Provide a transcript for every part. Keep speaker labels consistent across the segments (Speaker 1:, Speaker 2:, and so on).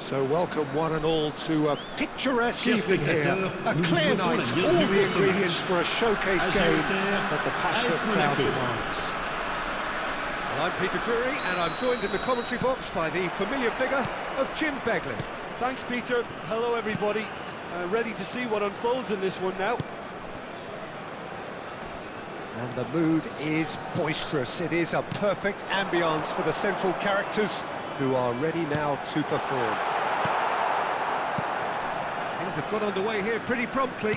Speaker 1: So welcome one and all to a picturesque evening here. A clear night, all the ingredients for a showcase game that the passionate crowd demands. Well, I'm Peter Drury and I'm joined in the commentary box by the familiar figure of Jim Beglin.
Speaker 2: Thanks, Peter. Hello, everybody. Ready to see what unfolds in this one now.
Speaker 1: And the mood is boisterous. It is a perfect ambience for the central characters who are ready now to perform. Things have got underway here pretty promptly.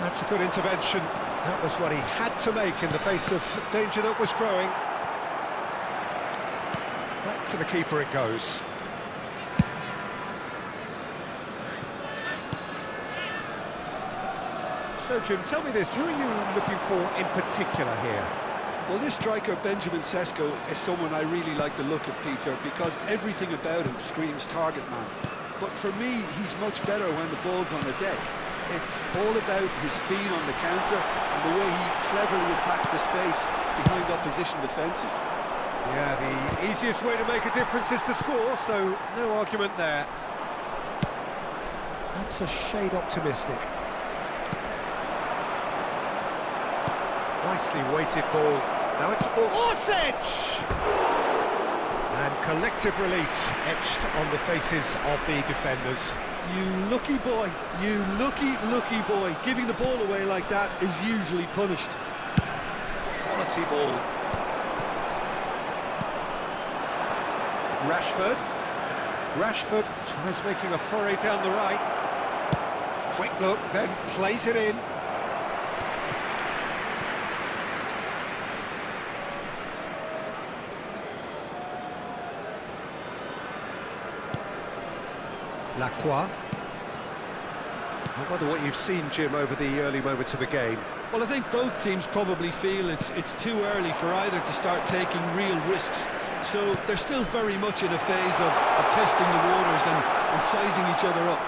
Speaker 1: That's a good intervention. That was what he had to make in the face of danger that was growing. Back to the keeper it goes. So, Jim, tell me this, who are you looking for in particular here?
Speaker 2: Well, this striker, Benjamin Sesko, is someone I really like the look of, Peter, because everything about him screams target man. But for me, he's much better when the ball's on the deck. It's all about his speed on the counter and the way he cleverly attacks the space behind opposition defences.
Speaker 1: Yeah, the easiest way to make a difference is to score, so no argument there. That's a shade optimistic. Nicely weighted ball. Now it's Orsic! And collective relief etched on the faces of the defenders.
Speaker 2: You lucky boy, you lucky boy. Giving the ball away like that is usually punished.
Speaker 1: Quality ball. Rashford tries making a foray down the right. Quick look, then plays it in. Lacroix. I wonder what you've seen, Jim, over the early moments of the game.
Speaker 2: Well, I think both teams probably feel it's too early for either to start taking real risks. So they're still very much in a phase of testing the waters and sizing each other up.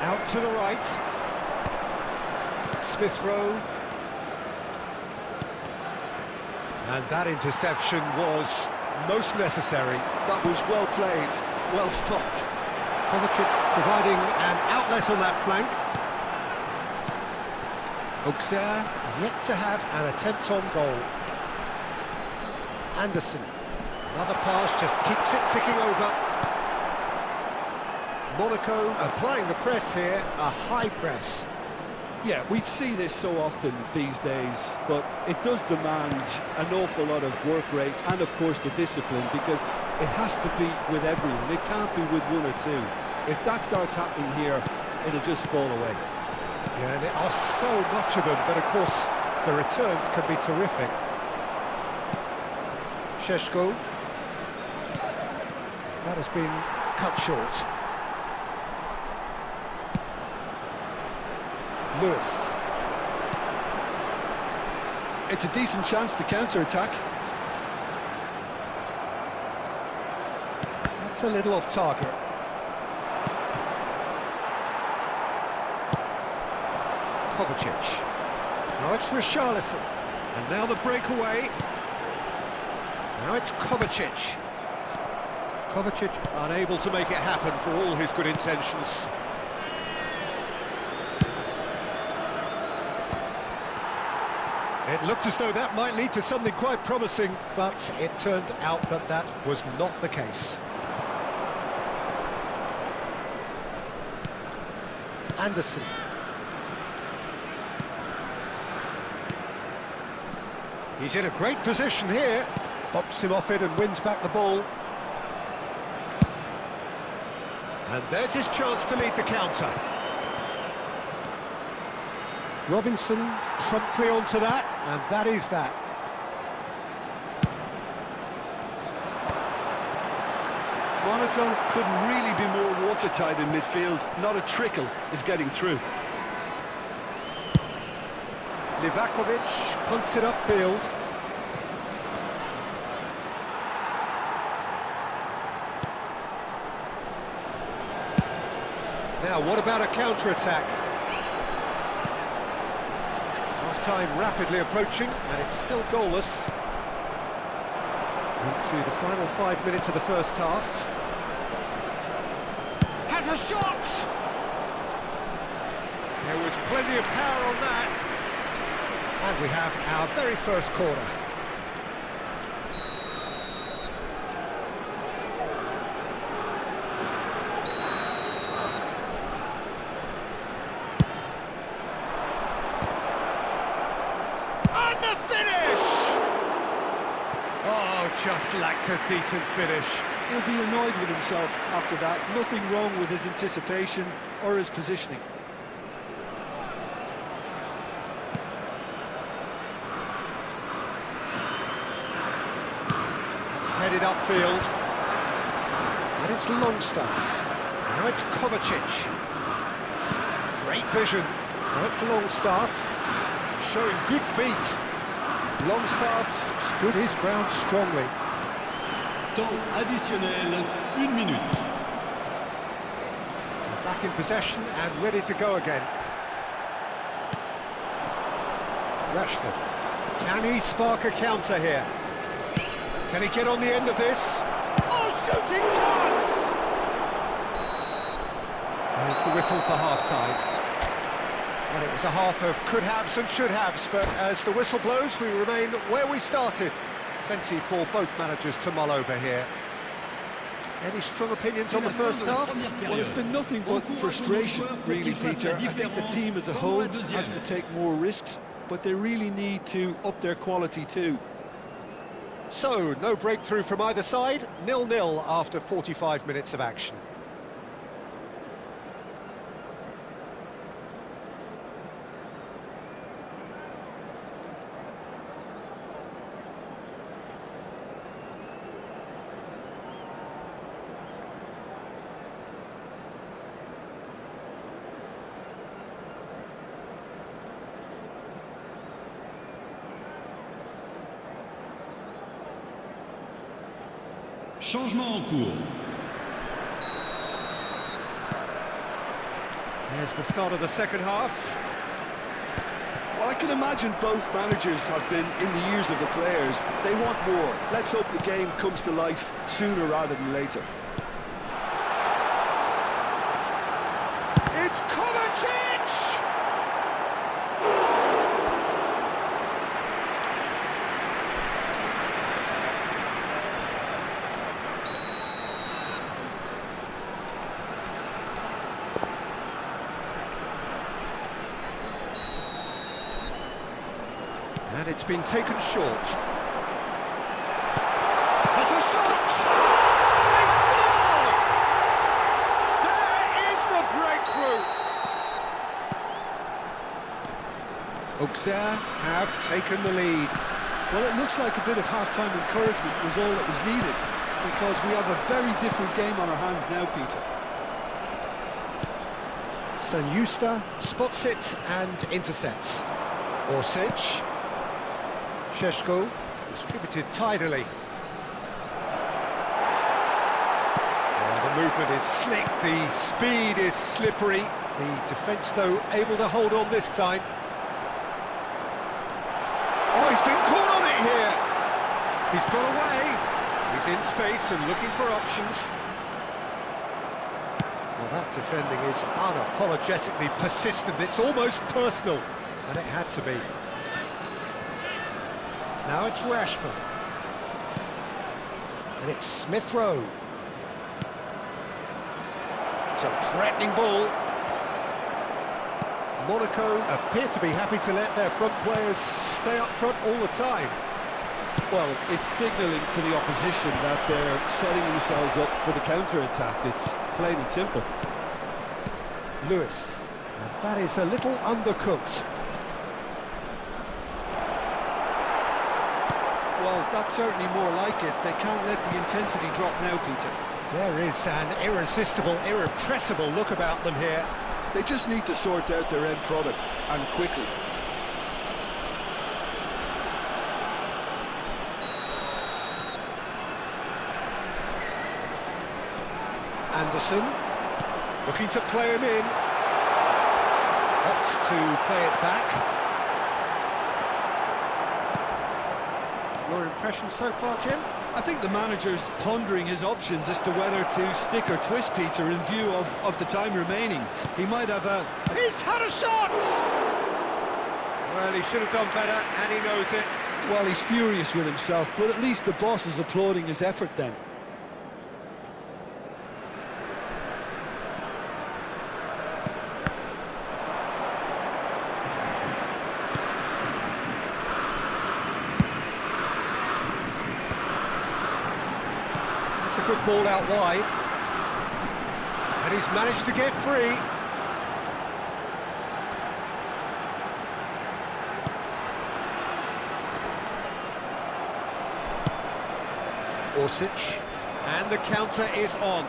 Speaker 1: Out to the right. Smith Rowe. And that interception was most necessary.
Speaker 2: That was well played, well stopped.
Speaker 1: Kovacic providing an outlet on that flank. Auxerre yet to have an attempt on goal. Anderson, another pass, just keeps it ticking over. Monaco applying the press here, a high press.
Speaker 2: Yeah, we see this so often these days, but it does demand an awful lot of work rate and, of course, the discipline, because it has to be with everyone. It can't be with one or two. If that starts happening here, it'll just fall away.
Speaker 1: Yeah, and there are so much of them, but of course, the returns can be terrific. Šeško. That has been cut short. Lewis.
Speaker 2: It's a decent chance to counter-attack.
Speaker 1: That's a little off target. Kovacic. Now it's Richarlison. And now the breakaway. Now it's Kovacic. Kovacic unable to make it happen for all his good intentions. It looked as though that might lead to something quite promising, but it turned out that that was not the case. Anderson. He's in a great position here. Bops him off it and wins back the ball. And there's his chance to lead the counter. Robinson promptly onto that, and that is that.
Speaker 2: Monaco couldn't really be more watertight in midfield. Not a trickle is getting through.
Speaker 1: Livakovic punts it upfield. Now, what about a counter-attack? Half-time rapidly approaching, and it's still goalless. Into the final 5 minutes of the first half. Has a shot! There was plenty of power on that. And we have our very first corner. And the finish! Oh, just lacked a decent finish.
Speaker 2: He'll be annoyed with himself after that. Nothing wrong with his anticipation or his positioning.
Speaker 1: It's headed upfield. And it's Longstaff. Now it's Kovacic. Great vision. Now it's Longstaff. Showing good feet. Longstaff stood his ground strongly.
Speaker 3: Temps additionnel, 1 minute.
Speaker 1: Back in possession and ready to go again. Rashford. Can he spark a counter here? Can he get on the end of this? Oh, shooting chance! There's the whistle for half-time. Well, it was a half of could-haves and should-haves, but as the whistle blows, we remain where we started. Plenty for both managers to mull over here. Any strong opinions on the first half?
Speaker 2: Well, it's been nothing but frustration, really, Peter. I think the team as a whole has to take more risks, but they really need to up their quality too.
Speaker 1: So, no breakthrough from either side, 0-0 after 45 minutes of action.
Speaker 3: Changement en cours.
Speaker 1: There's the start of the second half.
Speaker 2: Well, I can imagine both managers have been in the ears of the players. They want more. Let's hope the game comes to life sooner rather than later.
Speaker 1: It's Kovacic! And it's been taken short. Has a shot! They've scored! There is the breakthrough! Auxerre have taken the lead.
Speaker 2: Well, it looks like a bit of half-time encouragement was all that was needed, because we have a very different game on our hands now, Peter.
Speaker 1: Sanjusta spots it and intercepts. Orsic. Šeško distributed tidily. Oh, the movement is slick, the speed is slippery. The defence, though, able to hold on this time. Oh, he's been caught on it here! He's got away. He's in space and looking for options. Well, that defending is unapologetically persistent. It's almost personal, and it had to be. Now it's Rashford. And it's Smith Rowe. It's a threatening ball. Monaco appear to be happy to let their front players stay up front all the time.
Speaker 2: Well, it's signalling to the opposition that they're setting themselves up for the counter-attack. It's plain and simple.
Speaker 1: Lewis. And that is a little undercooked.
Speaker 2: Well, that's certainly more like it. They can't let the intensity drop now, Peter.
Speaker 1: There is an irresistible, irrepressible look about them here.
Speaker 2: They just need to sort out their end product, and quickly.
Speaker 1: Anderson, looking to play him in. Opts to play it back. Your impression so far, Jim?
Speaker 2: I think the manager's pondering his options as to whether to stick or twist Peter in view of the time remaining. He might have a...
Speaker 1: He's had a shot! Well, he should have done better, and he knows it.
Speaker 2: Well, he's furious with himself, but at least the boss is applauding his effort then.
Speaker 1: It's a good ball out wide. And he's managed to get free. Orsic, and the counter is on.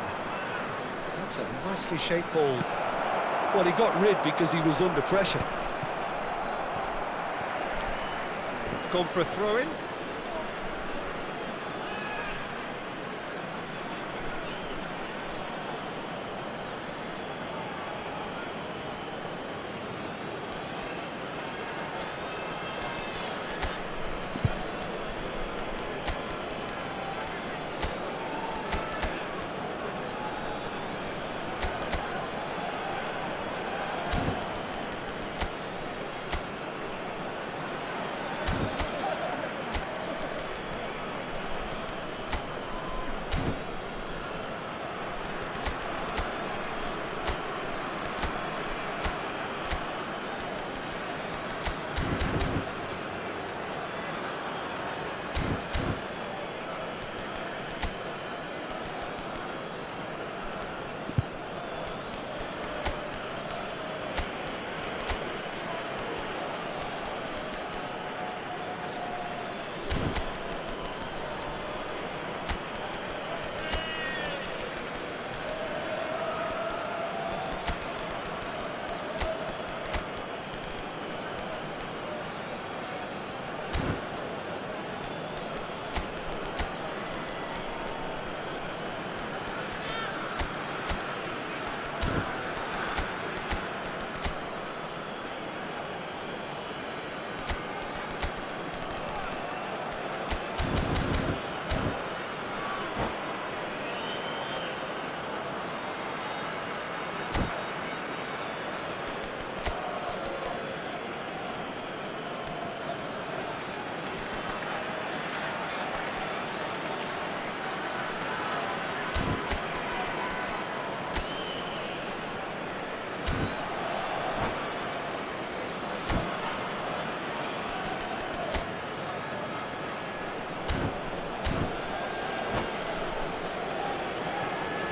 Speaker 1: That's a nicely shaped ball.
Speaker 2: Well, he got rid because he was under pressure.
Speaker 1: It's gone for a throw-in.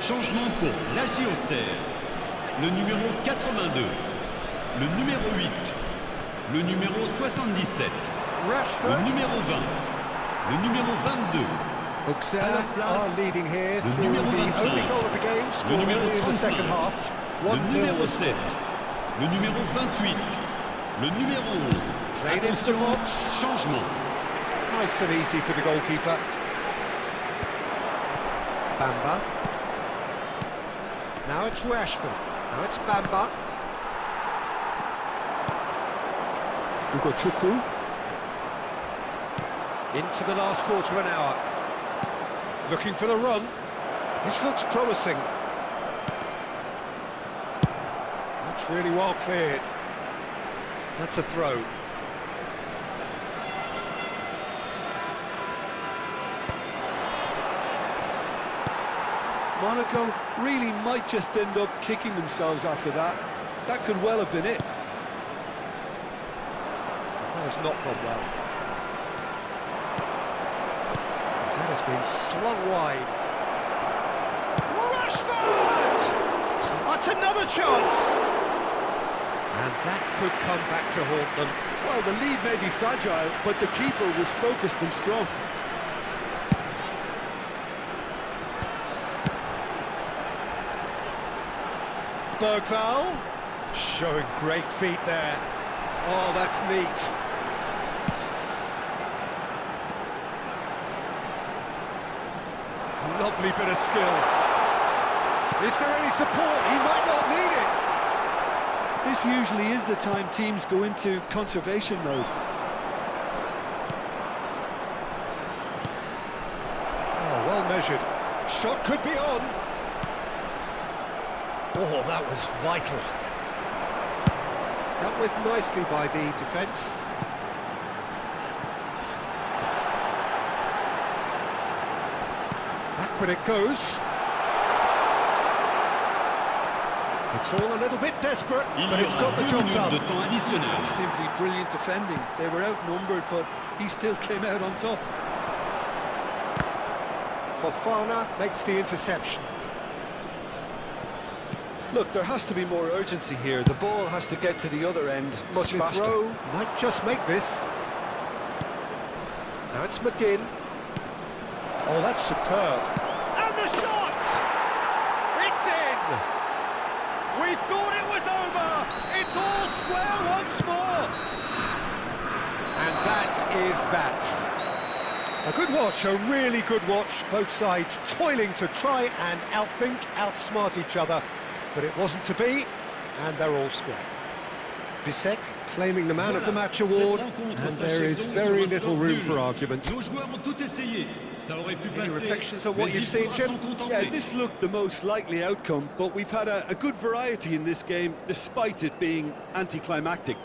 Speaker 3: Changement pour la JOCR. Le numéro 82, le numéro 8, le numéro 77,
Speaker 1: Rashford.
Speaker 3: le numéro 20, le numéro 22.
Speaker 1: Auxerre are leading here
Speaker 3: le
Speaker 1: through
Speaker 3: numéro
Speaker 1: the
Speaker 3: 25,
Speaker 1: only goal of the game,
Speaker 3: le
Speaker 1: scored
Speaker 3: numéro
Speaker 1: early in the
Speaker 3: 35,
Speaker 1: second half.
Speaker 3: le
Speaker 1: 1-0
Speaker 3: numéro
Speaker 1: the
Speaker 3: 7,
Speaker 1: score.
Speaker 3: le numéro 28, le numéro 11.
Speaker 1: Played into the
Speaker 3: Attention,
Speaker 1: box.
Speaker 3: changement.
Speaker 1: Nice and easy for the goalkeeper. Bamba. Now it's Rashford. Now it's Bamba. Ugo Chukwu. Into the last quarter of an hour. Looking for the run. This looks promising. That's really well cleared. That's a throw.
Speaker 2: Monaco really might just end up kicking themselves after that. That could well have been it.
Speaker 1: That has not gone well. That has been slung wide. Rashford! That's another chance! And that could come back to haunt them.
Speaker 2: Well, the lead may be fragile, but the keeper was focused and strong.
Speaker 1: Bergvall, showing great feet there. Oh, that's neat. Lovely bit of skill. Is there any support? He might not need it.
Speaker 2: This usually is the time teams go into conservation mode.
Speaker 1: measured. Shot could be on. Oh, that was vital. Dealt with nicely by the defence. Back it goes. It's all a little bit desperate, but it's got the job done.
Speaker 2: Simply brilliant defending. They were outnumbered, but he still came out on top.
Speaker 1: Fofana makes the interception.
Speaker 2: Look, there has to be more urgency here. The ball has to get to the other end much faster.
Speaker 1: Rowe might just make this. Now it's McGinn. Oh, that's superb. And the shot! It's in! We thought it was over! It's all square once more! And that is that. A good watch, a really good watch. Both sides toiling to try and outthink, outsmart each other. But it wasn't to be, and they're all square. Bissek claiming the Man of the Match award, and there is very little room for argument. Any reflections on what you've seen, Jim?
Speaker 2: Yeah, this looked the most likely outcome, but we've had a good variety in this game, despite it being anticlimactic.